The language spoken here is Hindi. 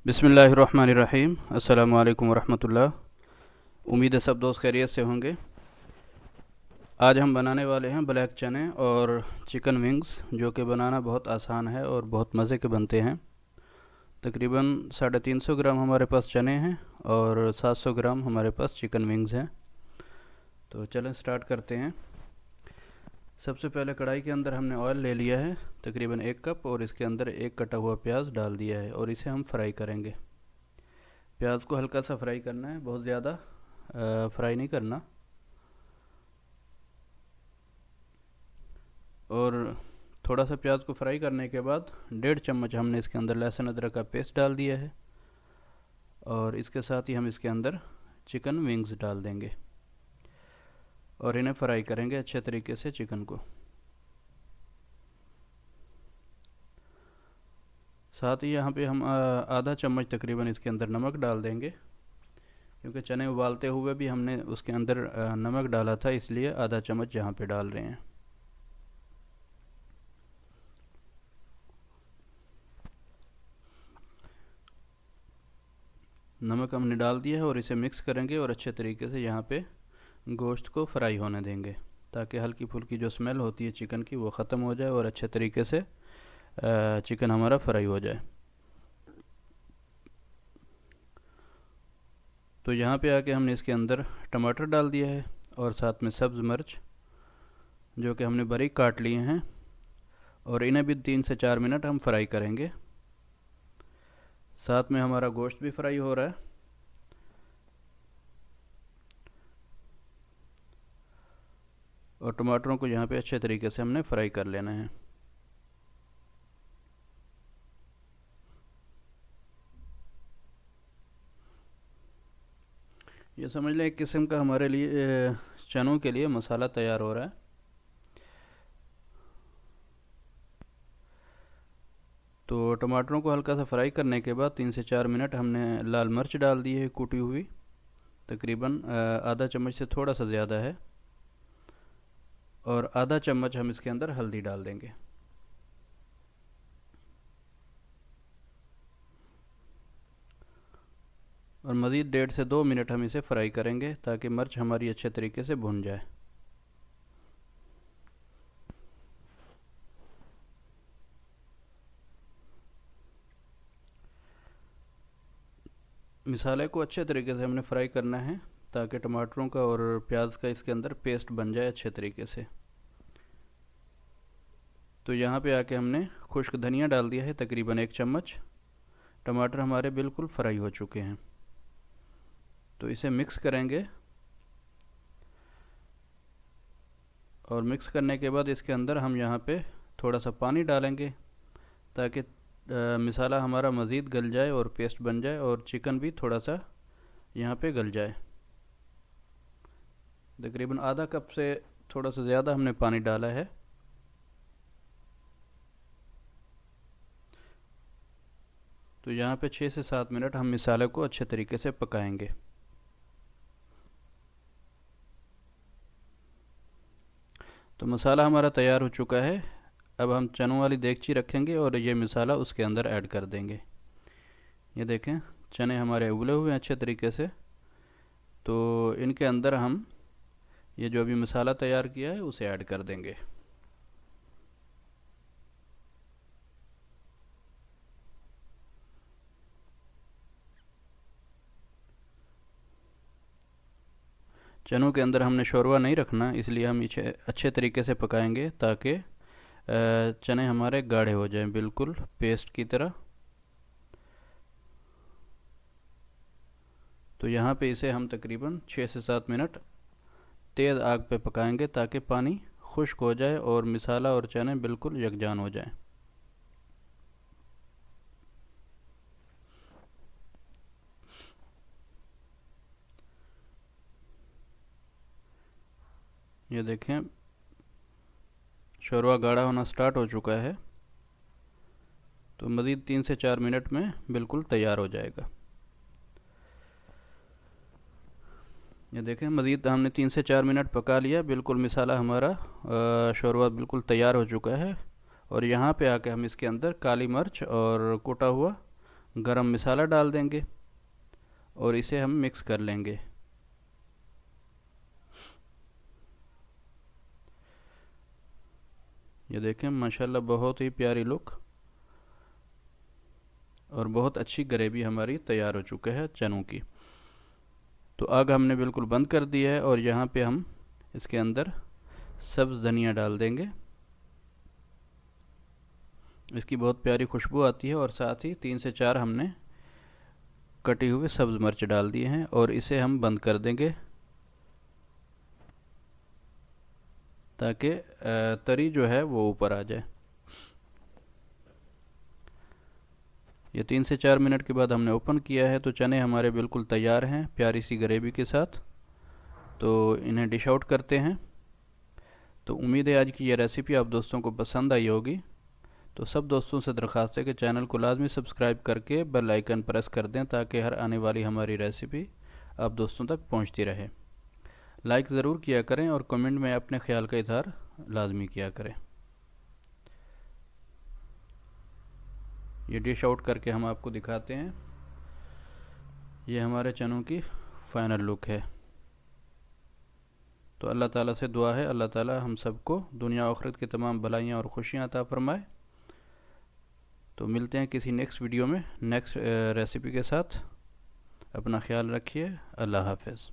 बिस्मिल्लाहिर्रहमानिर्रहीम। अस्सलामु अलैकुम वरहमतुल्लाह। उम्मीद है सब दोस्त खैरियत से होंगे। आज हम बनाने वाले हैं ब्लैक चने और चिकन विंग्स, जो कि बनाना बहुत आसान है और बहुत मज़े के बनते हैं। तकरीबन 350 ग्राम हमारे पास चने हैं और 700 ग्राम हमारे पास चिकन विंग्स हैं। तो चलें स्टार्ट करते हैं। सबसे पहले कढ़ाई के अंदर हमने ऑयल ले लिया है तकरीबन 1 कप, और इसके अंदर एक कटा हुआ प्याज डाल दिया है और इसे हम फ्राई करेंगे। प्याज को हल्का सा फ्राई करना है, बहुत ज़्यादा फ्राई नहीं करना। और थोड़ा सा प्याज को फ्राई करने के बाद 1.5 चम्मच हमने इसके अंदर लहसुन अदरक का पेस्ट डाल दिया है, और इसके साथ ही हम इसके अंदर चिकन विंग्स डाल देंगे और इन्हें फ्राई करेंगे अच्छे तरीके से चिकन को। साथ ही यहाँ पे हम आधा चम्मच तकरीबन इसके अंदर नमक डाल देंगे, क्योंकि चने उबालते हुए भी हमने उसके अंदर नमक डाला था, इसलिए आधा चम्मच यहाँ पे डाल रहे हैं। नमक हमने डाल दिया है और इसे मिक्स करेंगे और अच्छे तरीके से यहाँ पे गोश्त को फ्राई होने देंगे, ताकि हल्की फुल्की जो स्मेल होती है चिकन की वो ख़त्म हो जाए और अच्छे तरीके से चिकन हमारा फ्राई हो जाए। तो यहाँ पे आके हमने इसके अंदर टमाटर डाल दिया है और साथ में सब्ज़ मिर्च, जो कि हमने बारीक काट लिए हैं, और इन्हें भी 3 से 4 मिनट हम फ्राई करेंगे। साथ में हमारा गोश्त भी फ्राई हो रहा है। और टमाटरों को यहाँ पे अच्छे तरीके से हमने फ्राई कर लेना है। ये समझ लें एक किस्म का हमारे लिए चनों के लिए मसाला तैयार हो रहा है। तो टमाटरों को हल्का सा फ्राई करने के बाद 3 से 4 मिनट हमने लाल मिर्च डाल दी है कूटी हुई, तकरीबन आधा चम्मच से थोड़ा सा ज़्यादा है, और आधा चम्मच हम इसके अंदर हल्दी डाल देंगे। और मज़ीद 1.5 से 2 मिनट हम इसे फ्राई करेंगे, ताकि मिर्च हमारी अच्छे तरीके से भुन जाए। मिसाले को अच्छे तरीके से हमने फ्राई करना है, ताकि टमाटरों का और प्याज का इसके अंदर पेस्ट बन जाए अच्छे तरीके से। तो यहाँ पे आके हमने खुश्क धनिया डाल दिया है तकरीबन 1 चम्मच। टमाटर हमारे बिल्कुल फ्राई हो चुके हैं, तो इसे मिक्स करेंगे। और मिक्स करने के बाद इसके अंदर हम यहाँ पे थोड़ा सा पानी डालेंगे, ताकि मसाला हमारा मज़ीद गल जाए और पेस्ट बन जाए, और चिकन भी थोड़ा सा यहाँ पे गल जाए। तकरीबन आधा कप से थोड़ा सा ज़्यादा हमने पानी डाला है। तो यहाँ पे 6 से 7 मिनट हम मसाले को अच्छे तरीके से पकाएंगे। तो मसाला हमारा तैयार हो चुका है। अब हम चनों वाली देगची रखेंगे और ये मसाला उसके अंदर ऐड कर देंगे। ये देखें, चने हमारे उबले हुए हैं अच्छे तरीके से। तो इनके अंदर हम ये जो अभी मसाला तैयार किया है उसे ऐड कर देंगे। चनों के अंदर हमने शोरवा नहीं रखना, इसलिए हम इसे अच्छे तरीके से पकाएंगे, ताकि चने हमारे गाढ़े हो जाएं बिल्कुल पेस्ट की तरह। तो यहाँ पे इसे हम तकरीबन 6 से 7 मिनट तेज़ आग पे पकाएंगे, ताकि पानी खुश्क हो जाए और मसाला और चने बिल्कुल यकजान हो जाएं। ये देखें, शोरवा गाढ़ा होना स्टार्ट हो चुका है। तो मज़ीद 3 से 4 मिनट में बिल्कुल तैयार हो जाएगा। ये देखें, मज़ीद हमने 3 से 4 मिनट पका लिया, बिल्कुल मसाला हमारा शोरवा बिल्कुल तैयार हो चुका है। और यहाँ पे आके हम इसके अंदर काली मिर्च और कुटा हुआ गरम मसाला डाल देंगे और इसे हम मिक्स कर लेंगे। ये देखें माशाल्लाह बहुत ही प्यारी लुक और बहुत अच्छी ग्रेवी हमारी तैयार हो चुकी है चनों की। तो आग हमने बिल्कुल बंद कर दिया है और यहाँ पे हम इसके अंदर सब्ज़ धनिया डाल देंगे। इसकी बहुत प्यारी खुशबू आती है और साथ ही 3 से 4 हमने कटी हुई सब्ज़ मिर्च डाल दिए हैं और इसे हम बंद कर देंगे ताकि तरी जो है वो ऊपर आ जाए। ये 3 से 4 मिनट के बाद हमने ओपन किया है तो चने हमारे बिल्कुल तैयार हैं प्यारी सी ग्रेवी के साथ। तो इन्हें डिश आउट करते हैं। तो उम्मीद है आज की ये रेसिपी आप दोस्तों को पसंद आई होगी। तो सब दोस्तों से दरख्वास्त है कि चैनल को लाजमी सब्सक्राइब करके बेल आइकन प्रेस कर दें ताकि हर आने वाली हमारी रेसिपी आप दोस्तों तक पहुंचती रहे। लाइक ज़रूर किया करें और कमेंट में अपने ख्याल का इजहार लाजमी किया करें। ये डिश आउट करके हम आपको दिखाते हैं। ये हमारे चनों की फाइनल लुक है। तो अल्लाह ताला से दुआ है अल्लाह ताला हम सबको दुनिया आखिरत की तमाम भलाइयाँ और खुशियाँ अता फरमाए। तो मिलते हैं किसी नेक्स्ट वीडियो में नेक्स्ट रेसिपी के साथ। अपना ख्याल रखिए। अल्लाह हाफ़िज़।